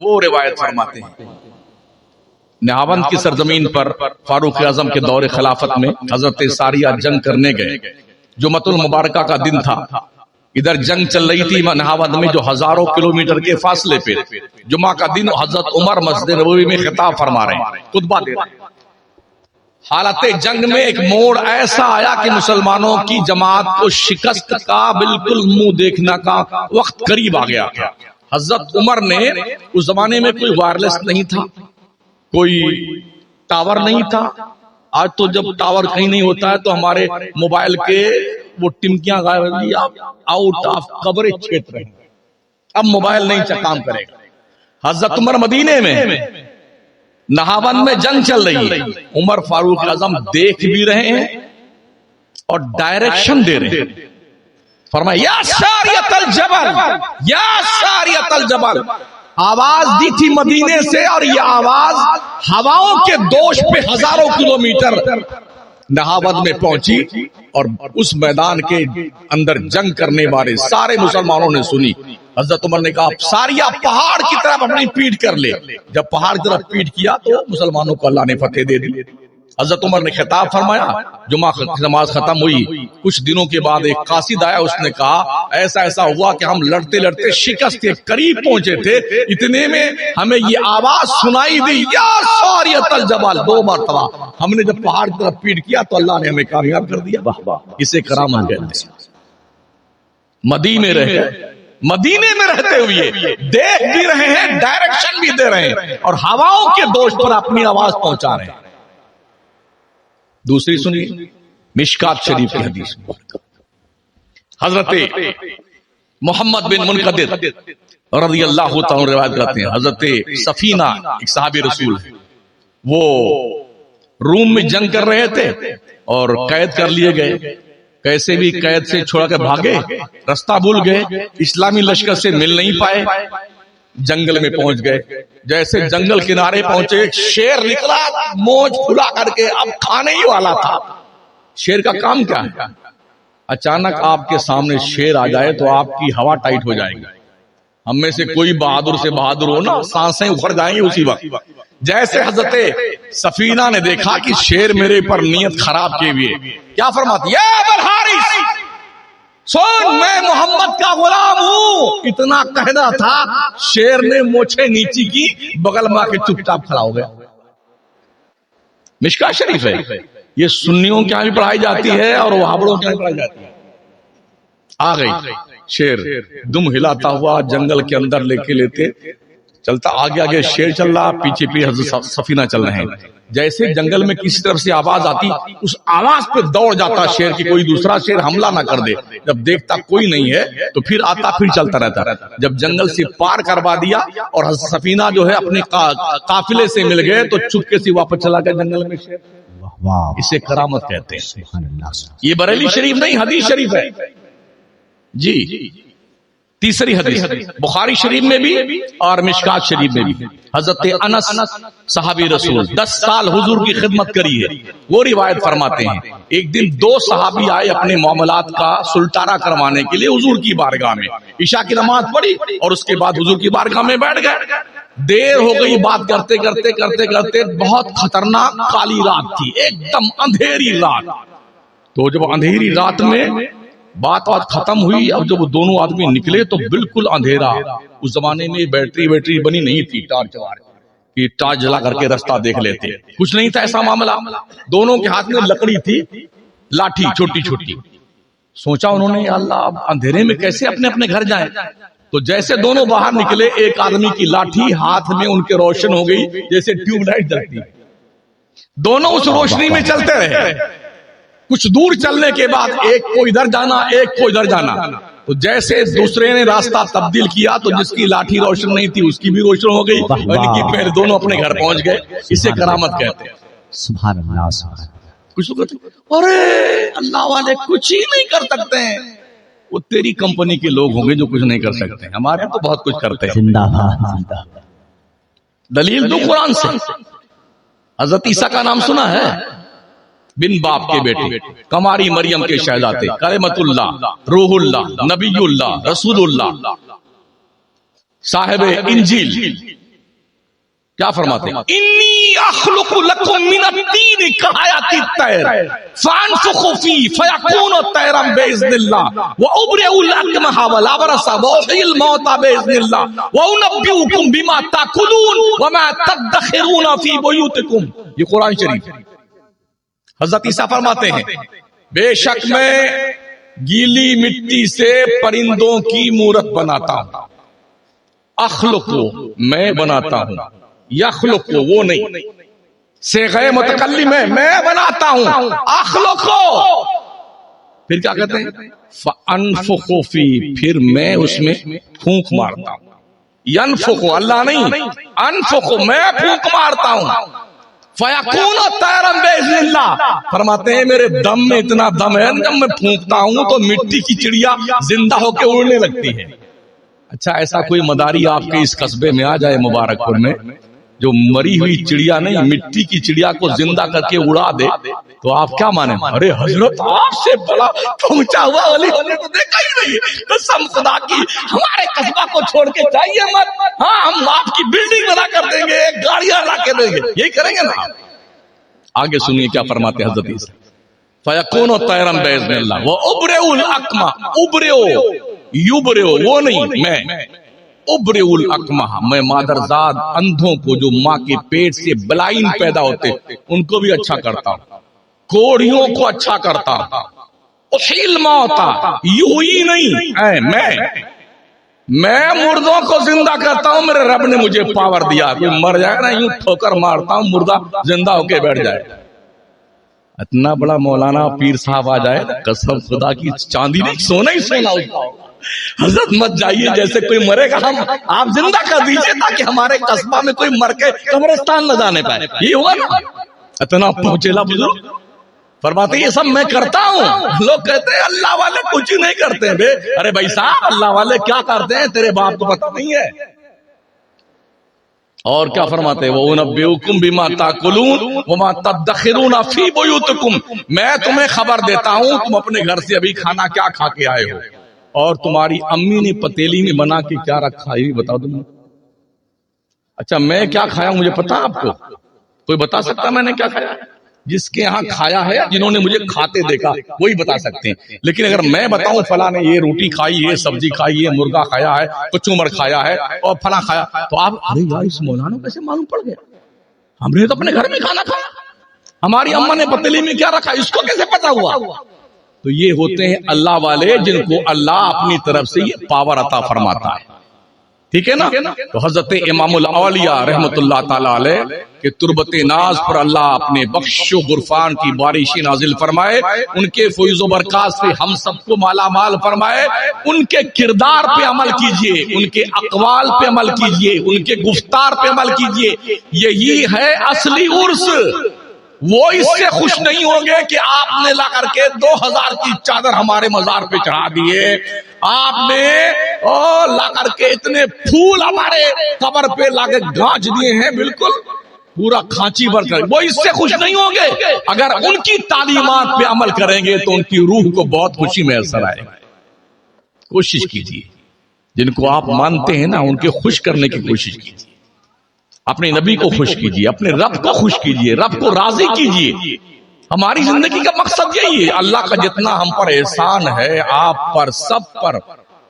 وہ روایت فرماتے ہیں نہاوند کی سرزمین پر فاروق اعظم کے دور خلافت میں حضرت ساریہ جنگ کرنے گئے. جمعۃ المبارکہ کا دن تھا. ادھر جنگ چل رہی تھی نہاوند میں جو ہزاروں کلومیٹر کے فاصلے پہ. جمعہ کا دن حضرت عمر مسجد نبوی میں خطاب فرما رہے ہیں, خطبہ دے رہے ہیں. حالت جنگ میں ایک موڑ ایسا آیا کہ مسلمانوں کی جماعت کو شکست کا بالکل منہ دیکھنا کا وقت قریب آ گیا. حضرت عمر نے, اس زمانے میں کوئی وائرلیس نہیں تھا, کوئی ٹاور نہیں تھا. آج تو جب ٹاور کہیں نہیں ہوتا ہے تو ہمارے موبائل کے وہ ٹمکیاں آؤٹ آف کوریج چھیتر ہیں. اب موبائل نہیں کام کرے گا. حضرت عمر مدینے میں نہاوند میں جنگ چل رہی ہے. عمر فاروق اعظم دیکھ بھی رہے ہیں اور ڈائریکشن دے رہے ہیں. فرمایا یا ساریۃ الجبل, یا ساریۃ الجبل. آواز دی تھی مدینے سے اور یہ آواز ہواؤں کے دوش پہ ہزاروں کلومیٹر نہاوند میں پہنچی اور اس میدان کے اندر جنگ کرنے والے سارے مسلمانوں نے سنی. حضرت عمر نے کہا ساریہ پہاڑ کی طرف اپنی پیٹھ کر لے. جب پہاڑ کی طرف پیٹھ کیا تو مسلمانوں کو اللہ نے فتح دے دی. حضرت عمر نے خطاب فرمایا. جمعہ نماز ختم ہوئی. کچھ دنوں کے بعد ایک قاصد آیا, اس نے کہا ایسا ایسا ہوا کہ ہم لڑتے لڑتے شکست کے قریب پہنچے تھے, اتنے میں ہمیں یہ آواز سنائی دی یا ساریۃ الجبل. 2 مرتبہ ہم نے جب پہاڑ کی طرف پیٹ کیا تو اللہ نے ہمیں کامیاب کر دیا. اسے کرامت کہتے ہیں. مدینے میں رہتے ہوئے دیکھ بھی رہے ہیں, ڈائریکشن بھی دے رہے ہیں اور ہواؤں کے دوش پر اپنی آواز پہنچا رہے ہیں. دوسری سنی مشکات شریف کی حدیث. حضرت محمد بن منقدر رضی اللہ تعالی روایت کرتے ہیں حضرت سفینہ ایک صحابی رسول ہے, وہ روم میں جنگ کر رہے تھے اور قید کر لیے گئے. کیسے بھی قید سے چھوڑا کے بھاگے, رستہ بھول گئے, اسلامی لشکر سے مل نہیں پائے, جنگل میں پہنچ گئے. جیسے جنگل کنارے پہنچے ایک شیر نکلا مونچھ کھلا کر کے, اب کھانے ہی والا تھا. شیر کا کام کیا ہے؟ اچانک آپ کے سامنے شیر آ جائے تو آپ کی ہوا ٹائٹ ہو جائے گی. ہم میں سے کوئی بہادر سے بہادر ہو نا, سانسیں اکھڑ جائیں گی اسی وقت. جیسے حضرت سفینہ نے دیکھا کہ شیر میرے پر نیت خراب کیے ہوئے, کیا فرماتی ہے سن میں محمد کا غلام ہوں. اتنا کہنا تھا شیر نے موچھیں نیچی کی, بغل میں کے چپ چاپ کھڑا ہو گیا. مشکات شریف ہے, یہ سنیوں کے یہاں بھی پڑھائی جاتی ہے اور وہابڑوں کے یہاں بھی پڑھائی جاتی ہے. آ گئی شیر دم ہلاتا ہوا جنگل کے اندر لے کے لیتے چلتا, آگے آگے شیر چل رہا, پیچھے پیچھے حضرت سفینہ چل رہے ہیں. جیسے جنگل میں کسی طرف سے آواز آتی اس آواز پہ دوڑ جاتا شیر کی کوئی دوسرا شیر حملہ نہ کر دے. جب دیکھتا کوئی نہیں ہے تو پھر آتا پھر چلتا رہتا. جب جنگل سے پار کروا دیا اور حضرت سفینہ جو ہے اپنے قافلے سے مل گئے تو چپکے سے واپس چلا گیا جنگل میں شیر. اسے کرامت کہتے ہیں. یہ بریلی شریف نہیں, حدیث شریف ہے جی. تیسری حدیث بخاری شریف میں بھی اور مشکات شریف میں بھی. حضرت انس صحابی رسول 10 سال حضور کی خدمت کری ہے, وہ روایت فرماتے ہیں ایک دن 2 صحابی آئے اپنے معاملات کا سلطانہ کروانے کے لیے حضور کی بارگاہ میں. عشاء کی نماز پڑھی اور اس کے بعد حضور کی بارگاہ میں بیٹھ گئے. دیر ہو گئی, بات کرتے کرتے کرتے کرتے بہت خطرناک کالی رات تھی, ایک دم اندھیری رات. تو جب اندھیری رات میں بات ختم ہوئی, اب جب وہ دونوں آدمی نکلے تو بالکل اندھیرا. اس زمانے میں بیٹری بنی نہیں تھی, ٹارچ جلا کر کے رستہ دیکھ لیتے, کچھ نہیں تھا ایسا معاملہ. دونوں کے ہاتھ میں لکڑی تھی, لاٹھی چھوٹی چھوٹی. سوچا انہوں نے اللہ اب اندھیرے میں کیسے اپنے اپنے گھر جائیں. تو جیسے دونوں باہر نکلے ایک آدمی کی لاٹھی ہاتھ میں ان کے روشن ہو گئی جیسے ٹیوب لائٹ جلتی. دونوں اس روشنی میں چلتے رہے. کچھ دور چلنے کے بعد ایک کو ادھر جانا ایک کو ادھر جانا. تو جیسے دوسرے نے راستہ تبدیل کیا تو جس کی لاٹھی روشن نہیں تھی اس کی بھی روشن ہو گئی, اور پہلے دونوں اپنے گھر پہنچ گئے. اسے کرامت کہتے ہیں. سبحان اللہ. کچھ لوگ کہتے ہیں ارے اللہ والے کچھ ہی نہیں کر سکتے ہیں. وہ تیری کمپنی کے لوگ ہوں گے جو کچھ نہیں کر سکتے, ہمارے تو بہت کچھ کرتے ہیں. زندہ باد. دلیل دو قرآن سے. حضرت عیسیٰ کا نام سنا ہے, بن باپ کے بیٹے, کماری مریم کے شہزادے, کلمت اللہ, روح اللہ, نبی اللہ, رسول اللہ, صاحب انجیل, کیا فرماتے ہیں؟ انی اخلق لکم من الطین کحیات الطیر فانفخ فیہ فیکون طیرا باذن اللہ وابرئ الاکمہ والابرص واحیی الموتى باذن اللہ وانبئکم بما تاکلون وما تدخرون فی بیوتکم. یہ قرآن شریف ہے. حضرت عیسیٰ فرماتے ہیں بے شک میں گیلی مٹی سے پرندوں کی مورت بناتا ہوں. اخلق میں بناتا ہوں، یخلق وہ نہیں، صیغہ متکلم ہے میں بناتا ہوں. اخلق پھر کیا کہتے ہیں؟ فانفخ فی پھر میں اس میں پھونک مارتا ہوں. ینفخ اللہ نہیں، انفخ میں پھونک مارتا ہوں. فیکون طیرا باذن اللہ فرماتے ہیں میرے دم میں اتنا دم ہے جب میں پھونکتا ہوں تو مٹی کی چڑیا زندہ ہو کے اڑنے لگتی ہے. اچھا ایسا کوئی مداری آپ کے اس قصبے میں آ جائے مبارک پور میں جو مری ہوئی چڑیا نہیں مٹی کی چڑیا کو زندہ کر کے اڑا دے تو آپ کیا مانیں؟ ارے حضرت آپ سے بڑا پہنچا ہوا ولی ہم نے تو دیکھا ہی نہیں. قسم خدا کی ہمارے قصبہ کو چھوڑ کے جائیے مت. ہاں ہم آپ کی بلڈنگ بنا کر دیں گے، گاڑیاں لا کے دیں گے، یہی کریں گے نا. آگے سنیے کیا فرماتے ہیں حضرت عیسیٰ. فیکون طیرا باذن اللہ وابرئ الاکمہ. ابرئ یبرئ وہ نہیں، میں ابرئ الاکمہ میں مادرزاد اندھوں کو جو ماں کے پیٹ سے بلائن پیدا ہوتے ان کو بھی اچھا کرتا ہوں، کوڑیوں کو اچھا کرتا ہوں. احیی الموتى یوں ہی نہیں میں مردوں کو زندہ کرتا ہوں. میرے رب نے مجھے پاور دیا. کوئی مر جائے نا یوں ٹھوکر مارتا ہوں مردہ زندہ ہو کے بیٹھ جائے. اتنا بڑا مولانا پیر صاحب آ جائے قسم خدا کی چاندی نہیں سونا ہی سونا ہوگا. حضرت مت جائیے جیسے کوئی مرے گا ہم آپ زندہ کر دیجئے تاکہ ہمارے قصبہ میں کوئی مر کے قبرستان نہ جانے پائے. یہ ہوا نا اتنا پہنچیلا بزرگ. فرماتے یہ سب میں کرتا ہوں. لوگ کہتے ہیں اللہ والے کچھ ہی نہیں کرتے بے. ارے بھائی صاحب اللہ والے کیا کرتے ہیں تیرے باپ کو پتہ نہیں ہے. اور کیا فرماتے ہیں وَأُنَبِّئُكُم بِمَا تَأْكُلُونَ وَمَا تَدَّخِرُونَ فِي بُيُوتِكُمْ میں تمہیں خبر دیتا ہوں تم اپنے گھر سے ابھی کھانا کیا کھا کے آئے ہو اور تمہاری امی نے پتیلی میں بنا کے کیا رکھا ہے بتا دوں. اچھا میں کیا کھایا مجھے پتا آپ کو؟ کوئی بتا سکتا میں نے کیا کھایا؟ جس کے ہاں کھایا ہے جنہوں نے مجھے کھاتے دیکھا وہی بتا سکتے ہیں. لیکن اگر میں بتاؤں فلاں نے یہ روٹی کھائی، یہ سبزی کھائی، یہ مرغا کھایا ہے، کچومر کھایا ہے اور فلاں کھایا تو آپ ارے یار اس مولانا کیسے معلوم پڑ گیا؟ ہم نے تو اپنے گھر میں کھانا کھایا، ہماری اما نے پتیلی میں کیا رکھا اس کو کیسے پتا ہوا؟ تو یہ ہوتے ہیں اللہ والے جن کو اللہ اپنی طرف سے یہ پاور عطا فرماتا ہے. ٹھیک ہے نا. تو حضرت امام الاولیاء رحمت اللہ تعالی علیہ کہ تربت ناز پر اللہ اپنے بخش و غفران کی بارشیں نازل فرمائے، ان کے فیض و برکات سے ہم سب کو مالا مال فرمائے. ان کے کردار پہ عمل کیجئے، ان کے اقوال پہ عمل کیجئے، ان کے گفتار پہ عمل کیجئے. یہی ہے اصلی عرس. وہ اس سے خوش نہیں ہوں گے کہ آپ نے لا کر کے 2000 کی چادر ہمارے مزار پہ چڑھا دیے، آپ نے لا کر کے اتنے پھول ہمارے قبر پہ لا کے گانچ دیے ہیں بالکل پورا کھانچی بھر کر. وہ اس سے خوش نہیں ہوں گے. اگر ان کی تعلیمات پہ عمل کریں گے تو ان کی روح کو بہت خوشی میسر آئے گی. کوشش کیجیے جن کو آپ مانتے ہیں نا ان کے خوش کرنے کی کوشش کیجیے. اپنے نبی کو خوش کیجیے، اپنے رب کو خوش کیجیے، رب کو راضی کیجیے. ہماری زندگی کا مقصد یہی ہے. اللہ کا جتنا ہم پر احسان ہے آپ پر سب پر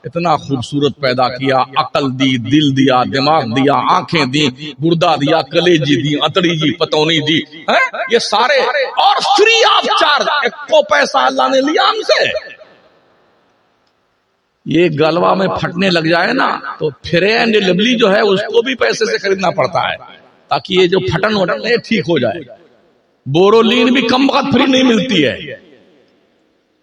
اتنا خوبصورت پیدا کیا، عقل دی، دل دیا، دماغ دیا، آنکھیں دی، گردہ دیا، کلیجی دی، اتڑی دی، پتونی دی، یہ سارے اور فری آف چارج. ایک کو پیسہ اللہ نے لیا ہم سے. یہ گلوا میں پھٹنے لگ جائے نا تو فرینڈ لبلی جو ہے اس کو بھی پیسے سے خریدنا پڑتا ہے تاکہ یہ جو پھٹن وٹن ہے ٹھیک ہو جائے. بورولین بھی کم وقت فری نہیں ملتی ہے.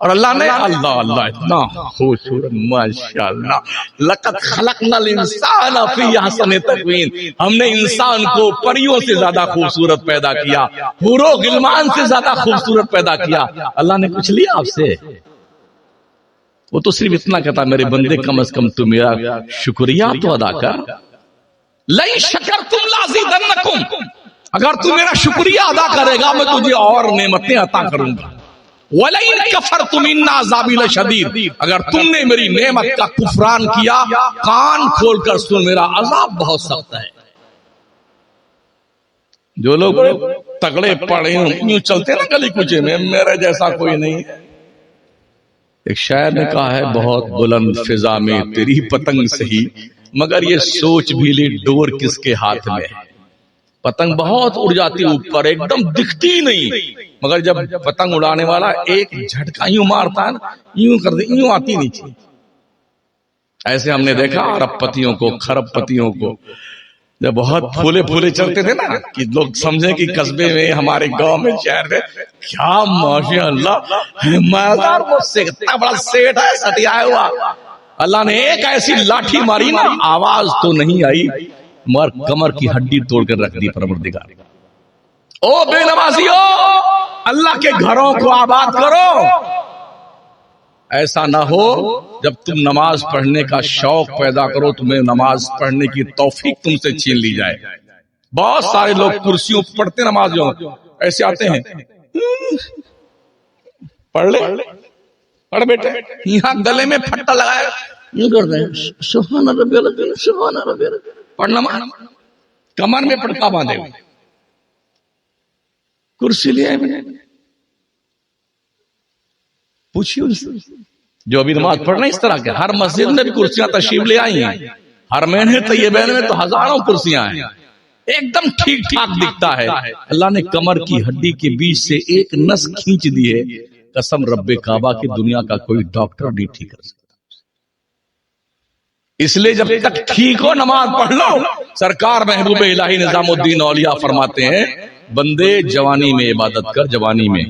اور اللہ نے اللہ اتنا خوبصورت ماشاءاللہ لقد خلقنا الانسان فی احسن تقویم. ہم نے انسان کو پریوں سے زیادہ خوبصورت پیدا کیا، حور و غلمان سے زیادہ خوبصورت پیدا کیا. اللہ نے کچھ لیا آپ سے؟ وہ تو صرف اتنا کہتا میرے بندے کم از کم تو میرا شکریہ تو ادا کر. لئن شکرتم لازیدنکم اگر تو میرا شکریہ ادا کرے گا میں تجھے اور نعمتیں عطا کروں گا. وَلَئِن كَفَرْتُمْ إِنَّ عَذَابِي لَشَدِيدٌ اگر تم نے میری نعمت کا کفران کیا کان کھول کر سن میرا عذاب بہت سخت ہے. جو لوگ بڑے تگڑے پڑے یوں چلتے ہیں نا گلی کوچے میں، میرے جیسا کوئی نہیں ہے۔ ایک شاعر نے کہا ہے بہت بلند فضا میں تیری پتنگ سہی، مگر یہ سوچ بھی لی ڈور کس کے ہاتھ میں ہے۔ پتنگ بہت اڑ جاتی اوپر، ایک دم دکھتی نہیں، مگر جب پتنگ اڑانے والا ایک جھٹکا یوں مارتا ہے نا، یوں کر دے، یوں آتی نیچے۔ ایسے ہم نے دیکھا ارب پتیوں کو، کھرب پتیوں کو، جب بہت پھولے پھولے چلتے تھے نا کہ لوگ سمجھیں کہ قصبے میں، ہمارے گاؤں میں، شہر میں، کیا ماشاء اللہ مزار، وہ اتنا بڑا سیٹ ہے سٹیا ہوا، اللہ نے ایک ایسی لاٹھی ماری نا، آواز تو نہیں آئی مگر کمر کی ہڈی توڑ کر رکھ دی پروردگار۔ او بے نمازیو، اللہ کے گھروں کو آباد کرو، ایسا نہ ہو جب تم نماز پڑھنے کا شوق پیدا کرو تمہیں نماز پڑھنے کی توفیق تم سے چھین لی جائے۔ بہت سارے لوگ کرسیوں پڑھتے نمازیوں ایسے آتے ہیں، پڑھ لے، پڑھ بیٹے، یہاں گلے میں پھٹا لگایا یوں کرتے ہیں، سبحان ربی العظیم، سبحان ربی العظیم، پڑھنا کمر میں پٹکا باندھے ہوئے، کرسی لے آئے، میں نے پوچھی ان سے جو ابھی نماز پڑھنا اس طرح کے، ہر مسجد میں بھی کرسیاں تشریف لے آئی ہیں، حرمین طیبین میں تو ہزاروں کرسیاں ہیں، ایک دم ٹھیک ٹھاک دکھتا ہے۔ اللہ نے کمر کی ہڈی کے بیچ سے ایک نس کھینچ دی ہے، قسم رب کعبہ کی دنیا کا کوئی ڈاکٹر نہیں ٹھیک کر سکتا۔ اس لیے جب تک ٹھیک ہو نماز پڑھ لو۔ سرکار محبوب الہی نظام الدین اولیاء فرماتے ہیں بندے جوانی میں عبادت کر، جوانی میں،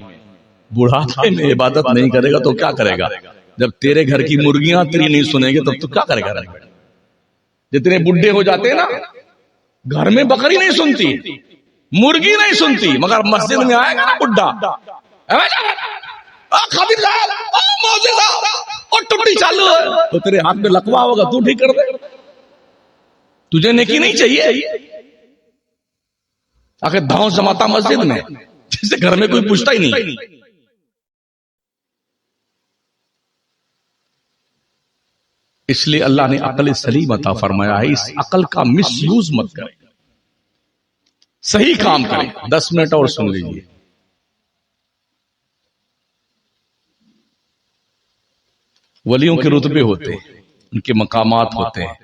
بڑھاپے میں عبادت نہیں کرے گا تو کیا کرے گا؟ جب تیرے گھر کی مرغیاں تیری نہیں سنے گی تب تو کیا کرے گا؟ جتنے بڈھے ہو جاتے ہیں نا، گھر میں بکری نہیں سنتی، مرغی نہیں سنتی، مگر مسجد میں آئے گا نا بڈھا، خادم صاحب، موزے صاحب، اور ٹوٹی چالو ہے تو تیرے ہاتھ میں لقوا ہوگا، تو ٹھیک کر دے، تجھے نیکی نہیں چاہیے؟ آخر دھونس جماتا مسجد میں، جسے گھر میں کوئی پوچھتا ہی نہیں۔ اس لیے اللہ نے عقل سلیم عطا فرمایا ہے، اس عقل کا مس یوز مت کریں، صحیح کام کریں۔ 10 منٹ اور سن لیجیے۔ ولیوں کے رتبے ہوتے ہیں، ان کے مقامات ہوتے ہیں،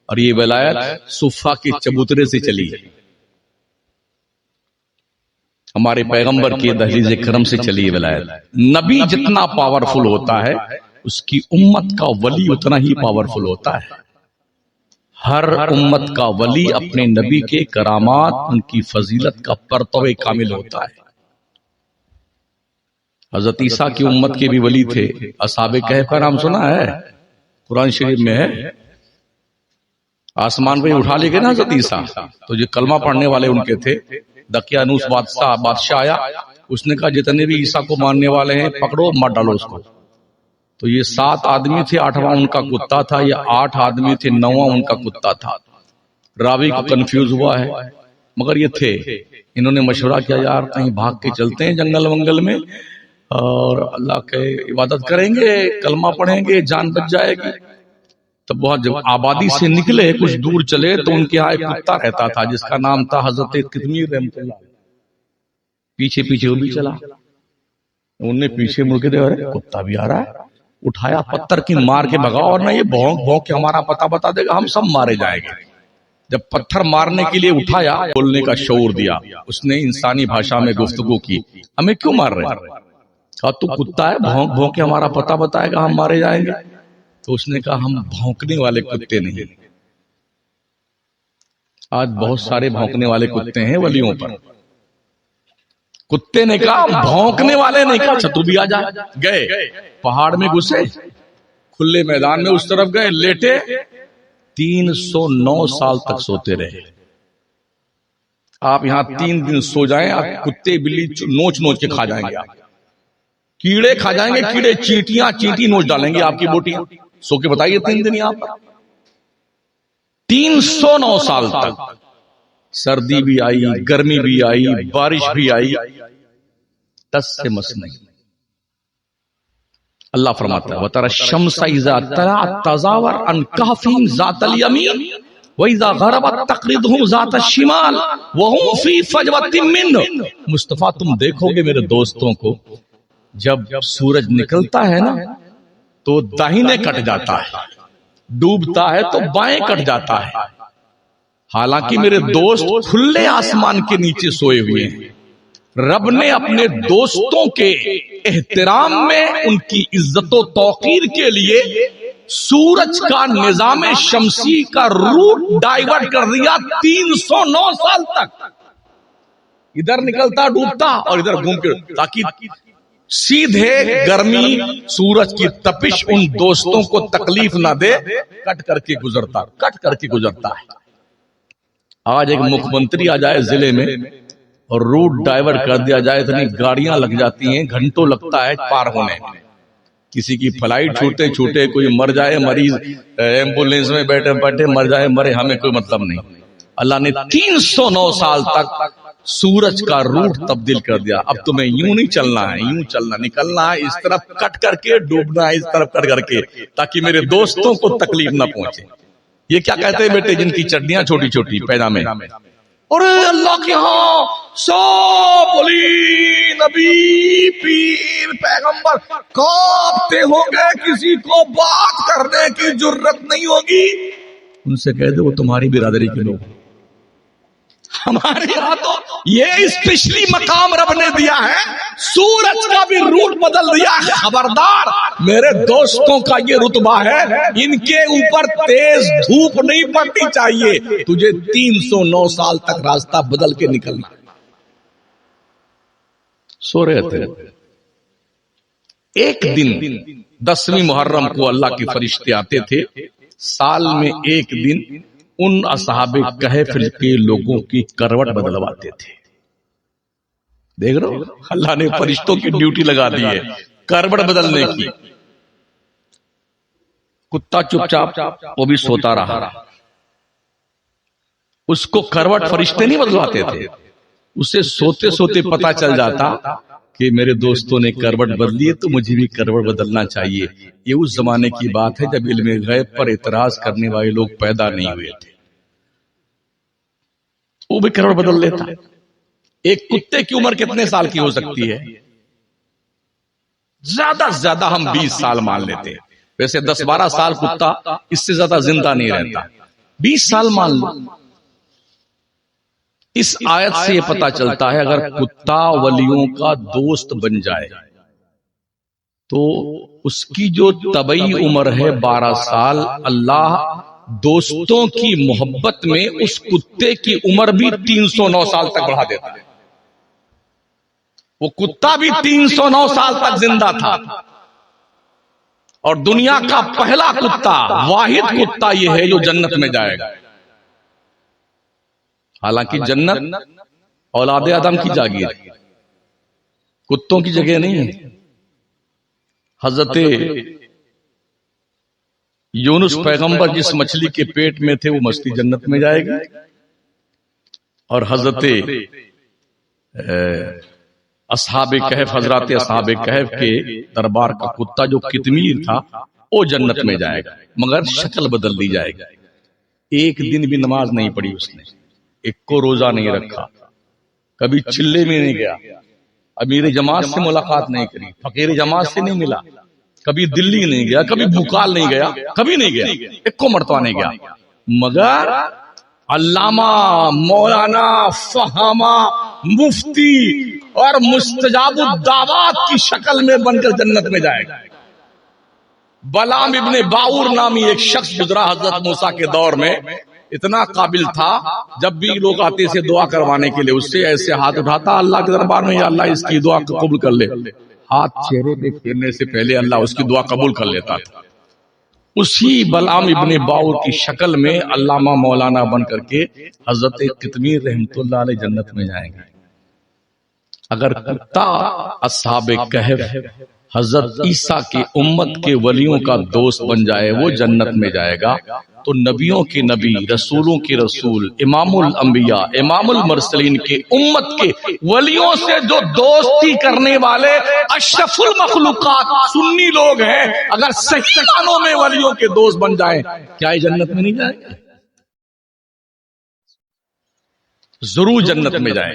اور یہ ولایت صفا کے چبوترے سے چلی ہے، ہمارے پیغمبر کی دہلیز کرم سے چلی ہے ولایت۔ نبی جتنا پاورفل ہوتا ہے اس کی امت کا ولی اتنا ہی پاورفل ہوتا ہے۔ ہر امت کا ولی اپنے نبی کے کرامات، ان کی فضیلت کا پرتو کامل ہوتا ہے۔ حضرت عیسیٰ کی امت کے بھی ولی تھے، اصحاب کہف کا نام سنا ہے؟ قرآن شریف میں ہے۔ آسمان پہ اٹھا لے گئے نا حضرت عیسیٰ، تو جو کلمہ پڑھنے والے ان کے تھے، دقیانوس بادشاہ آیا، اس نے کہا جتنے بھی عیسیٰ کو ماننے والے ہیں پکڑو، مار ڈالو اس کو۔ تو یہ 7 آدمی تھے، 8واں ان کا کتا تھا، یا 8 آدمی تھے، 9واں ان کا کتا تھا۔ راوی کو کنفیوز ہوا ہے، مگر یہ تھے۔ انہوں نے مشورہ کیا یار کہیں بھاگ کے چلتے ہیں جنگل ونگل میں، اور اللہ کے عبادت کریں گے، کلمہ پڑھیں گے، جان بچ جائے گی۔ تب وہ جب آبادی سے نکلے کچھ دور چلے تو ان کے یہاں ایک کتا رہتا تھا جس کا نام تھا حضرت قطمیر رحمۃ اللہ۔ پیچھے پیچھے وہ بھی چلا، انہوں نے پیچھے مڑ کے دیکھا کتا بھی آ رہا ہے، اٹھایا پتھر کی مار کے بھگا، اور نہ یہ بھونک بھونک کے ہمارا پتہ بتا دے گا، ہم سب مارے جائیں گے۔ جب پتھر مارنے کے لیے اٹھایا، بولنے کا شعور دیا، اس نے انسانی بھاشا میں گفتگو کی، ہمیں کیوں مار رہے ہیں؟ کہا تو کتا ہے، بھونک بھونک کے ہمارا پتہ بتائے گا، ہم مارے جائیں گے۔ تو اس نے کہا ہم بھونکنے والے کتے نہیں۔ آج بہت سارے بھونکنے والے کتے ہیں ولیوں پر۔ کتے نے کہا بھونکنے والے نہیں، کہا اچھا تو بھی آ جا۔ گئے پہاڑ میں گھسے، کھلے میدان میں اس طرف گئے، لیٹے، 309 سال تک سوتے رہے۔ آپ یہاں 3 دن سو جائیں، آپ کتے بلی نوچ نوچ کے کھا جائیں گے، آپ کیڑے کھا جائیں گے، کیڑے چینٹیاں چینٹی نوچ ڈالیں گے آپ کی بوٹیاں۔ سو کے بتائیے 3 دن یہاں پر 309 سال تک، سردی بھی آئی، گرمی بھی آئی، بارش بھی آئی، تس سے مس نہیں۔ اللہ فرماتا ہے وَتَرَى الشَّمْسَ إِذَا طَلَعَتْ تَزَاوَرُ عَنْ كَهْفِهِمْ ذَاتَ الْيَمِينِ وَإِذَا غَرَبَتْ تَقْرِضُهُمْ ذَاتَ الشِّمَالِ وَهُمْ فِي فَجْوَةٍ مِّنْهُ. مصطفیٰ تم دیکھو گے میرے دوستوں کو، جب سورج نکلتا ہے نا تو داہنے کٹ جاتا ہے، ڈوبتا ہے تو بائیں کٹ جاتا ہے. حالانکہ میرے دوست کھلے آسمان کے نیچے سوئے ہوئے ہیں. رب نے اپنے دوستوں کے احترام میں ان کی عزت و توقیر کے لیے سورج کا نظام شمسی کا روٹ ڈائیورٹ کر دیا 309 سال تک. ادھر نکلتا ڈوبتا اور ادھر گھوم کے، تاکہ سیدھے گرمی سورج کی تپش ان دوستوں کو تکلیف نہ دے. کٹ کر کے گزرتا ہے. آج ایک مکھ منتری آ جائے ضلع میں اور روٹ ڈائیورٹ کر دیا جائے، اتنی گاڑیاں لگ جاتی ہیں، گھنٹوں لگتا ہے پار ہونے میں. کسی کی فلائٹ چھوٹے کوئی مر جائے، مریض ایمبولینس میں بیٹھے مر جائے، مرے، ہمیں کوئی مطلب نہیں. اللہ نے 309 سال تک سورج کا روٹ تبدیل کر دیا. اب تمہیں یوں نہیں چلنا ہے، یوں چلنا، نکلنا ہے اس طرف کٹ کر کے، ڈوبنا ہے اس طرف کٹ کر کے، تاکہ میرے دوستوں کو تکلیف نہ پہنچے. یہ کیا کہتے ہیں بیٹے جن کی چڈیاں چھوٹی چھوٹی پیجامے؟ اور اللہ کے ہاں سب ولی نبی پیر پیغمبر کانپتے ہوں گے، کسی کو بات کرنے کی جرت نہیں ہوگی. ان سے کہہ دو وہ تمہاری برادری کے لوگ. ہمارے یہاں تو یہ اسپیشلی مقام رب نے دیا ہے، سورج کا بھی روٹ بدل دیا ہے. خبردار، میرے دوستوں کا یہ رتبہ ہے، ان کے اوپر تیز دھوپ نہیں پڑنی چاہیے. تجھے 309 سال تک راستہ بدل کے نکلنا. سو رہے تھے. ایک دن 10ویں محرم کو اللہ کے فرشتے آتے تھے، سال میں ایک دن ان اصحاب کہف کے لوگوں کی کروٹ بدلواتے تھے. دیکھ رہے ہو، اللہ نے فرشتوں کی ڈیوٹی لگا دی ہے کروٹ بدلنے کی. کتا چپ چاپ وہ بھی سوتا رہا، اس کو کروٹ فرشتے نہیں بدلواتے تھے. اسے سوتے سوتے پتا چل جاتا کہ میرے دوستوں نے کروٹ بدلی ہے تو مجھے بھی کروٹ بدلنا چاہیے. یہ اس زمانے کی بات ہے جب علم غیب پر اعتراض کرنے والے لوگ پیدا نہیں ہوئے تھے. وہ بھی کروٹ بدل لیتا. ایک کتے کی عمر کتنے سال کی ہو سکتی ہے؟ زیادہ سے زیادہ ہم 20 سال مان لیتے ہیں. ویسے 10-12 سال کتا اس سے زیادہ زندہ نہیں رہتا. 20 سال مان لو. اس آیت سے یہ پتا چلتا ہے اگر کتا ولیوں کا دوست بن جائے تو اس کی جو طبعی عمر ہے 12 سال، اللہ دوستوں کی محبت میں اس کتے کی عمر بھی 309 سال تک بڑھا دیتا ہے. وہ کتا بھی 309 سال تک زندہ تھا، اور دنیا کا پہلا کتا، واحد کتا یہ ہے جو جنت میں جائے گا. حالانکہ جنت اولاد آدم کی جاگیر ہے، کتوں کی جگہ نہیں ہے. حضرت یونس پیغمبر جس مچھلی کے پیٹ میں تھے وہ مچھلی جنت میں جائے گی، اور حضرت اصحاب کہف، حضرات اصحاب کہف کے دربار کا کتا جو قطمیر تھا وہ جنت میں جائے گا، مگر شکل بدل دی جائے گی. ایک دن بھی نماز نہیں پڑھی اس نے، ایک کو روزہ نہیں رکھا، کبھی چلے میں نہیں گیا، امیر جماعت سے ملاقات نہیں کری، فقیر جماعت سے نہیں ملا، کبھی دلی نہیں گیا، کبھی بھوکال نہیں گیا، کبھی نہیں گیا، ایک کو مرتبہ نہیں گیا. مگر علامہ، مولانا، فہامہ، مفتی اور مستجاب الدعوات کی شکل میں بن کر جنت میں جائے گا. بلام ابن باور نامی ایک شخص گزرا حضرت موسیٰ کے دور میں، اتنا قابل تھا، جب بھی لوگ آتے سے دعا کروانے کے لیے اس سے ایسے ہاتھ اٹھاتا اللہ کے دربار میں، یا اللہ اس کی دعا کو قبول کر لے. ہاتھ چہرے پہ پھیرنے سے پہلے اللہ اس کی دعا قبول کر لیتا تھا. اسی بلعام ابن باور کی شکل میں علامہ مولانا بن کر کے حضرت قطمیر رحمت اللہ علیہ جنت میں جائیں گے. اگر کتا اصحاب کہف حضرت عیسیٰ کی امت کے ولیوں کا دوست بن جائے وہ جنت میں جائے گا، تو نبیوں کے نبی، رسولوں کے رسول، امام الانبیاء، امام المرسلین کے امت کے ولیوں سے جو دوستی کرنے والے اشرف المخلوقات سنی لوگ ہیں، اگر صحیح معنوں میں ولیوں کے دوست بن جائیں، کیا یہ جنت میں نہیں جائیں گے؟ ضرور جنت میں جائیں،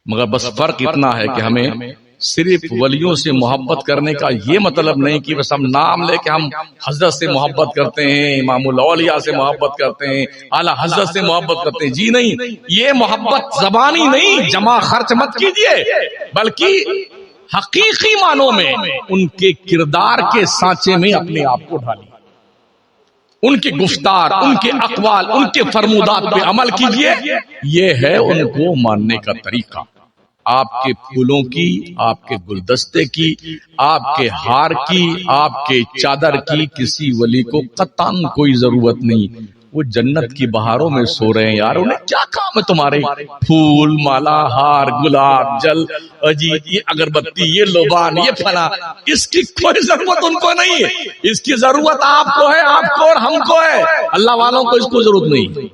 مگر بس فرق اتنا ہے کہ ہمیں صرف ولیوں سے محبت کرنے کا یہ مطلب نہیں کہ بس ہم نام لے کے ہم حضرت سے محبت کرتے ہیں، امام الاولیاء سے محبت کرتے ہیں، اعلی حضرت سے محبت کرتے ہیں. جی نہیں، یہ محبت زبانی نہیں، جمع خرچ مت کیجئے، بلکہ حقیقی معنوں میں ان کے کردار کے سانچے میں اپنے آپ کو ڈھالیے، ان کے گفتار، ان کے اقوال، ان کے فرمودات پہ عمل کیجئے. یہ ہے ان کو ماننے کا طریقہ. آپ کے پھولوں کی، آپ کے گلدستے کی، آپ کے ہار کی، آپ کے چادر کی کسی ولی کو قطعاً کوئی ضرورت نہیں. وہ جنت کی بہاروں میں سو رہے ہیں یار، انہیں کیا کام ہے تمہارے پھول، مالا، ہار، گلاب جل، جی یہ اگربتی، یہ لوبان، یہ فلاں، اس کی کوئی ضرورت ان کو نہیں ہے. اس کی ضرورت آپ کو ہے، آپ کو اور ہم کو ہے. اللہ والوں کو اس کو ضرورت نہیں.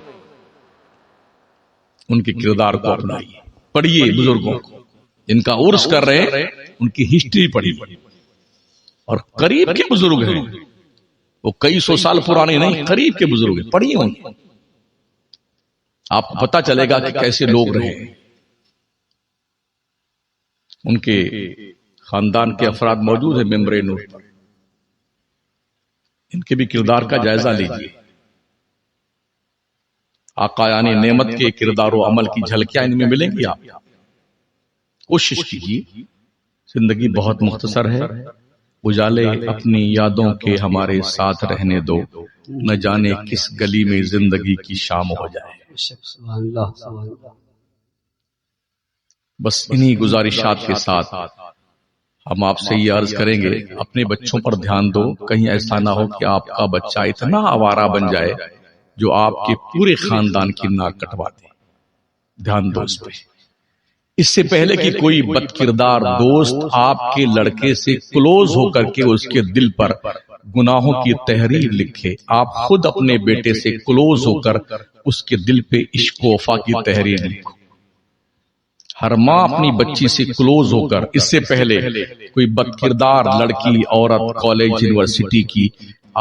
ان کے کردار کو اپنائیے. پڑھیے بزرگوں کو، جن کا عرس کر رہے ہیں ان کی ہسٹری پڑھیے. اور قریب کے بزرگ ہیں، وہ کئی سو سال پرانے نہیں، قریب کے بزرگ ہیں، پڑھیے ان کو. آپ کو پتا چلے گا کہ کیسے لوگ رہے. ان کے خاندان کے افراد موجود ہیں ممبر نور پر، ان کے بھی کردار کا جائزہ لیجیے. آقا یعنی نعمت کے کردار و عمل کی جھلکیاں ان میں ملیں گی. آپ کوشش کیجیے. زندگی بہت مختصر ہے، اجالے اپنی یادوں کے ہمارے ساتھ رہنے دو، نہ جانے کس گلی میں زندگی کی شام ہو جائے. بس انہی گزارشات کے ساتھ ہم آپ سے یہ عرض کریں گے، اپنے بچوں پر دھیان دو. کہیں ایسا نہ ہو کہ آپ کا بچہ اتنا آوارہ بن جائے جو آپ کے پورے خاندان کی ناک کٹوا دے. دھیان دو اس پہ. اس سے پہلے کہ کوئی بد کردار دوست آپ کے لڑکے سے کلوز ہو کر کے اس کے دل پر گناہوں کی تحریر لکھے، آپ خود اپنے بیٹے سے کلوز ہو کر اس کے دل پہ عشق و وفا کی تحریر لکھو. ہر ماں اپنی بچی سے کلوز ہو کر اس سے پہلے کوئی بد کردار لڑکی، عورت، کالج، یونیورسٹی کی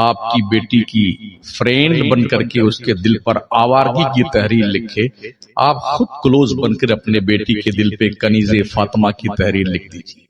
آپ کی بیٹی کی فرینڈ بن کر کے اس کے دل پر آوارگی کی تحریر لکھے، آپ خود کلوز بن کر اپنے بیٹی کے دل پہ کنیز فاطمہ کی تحریر لکھ دیجیے.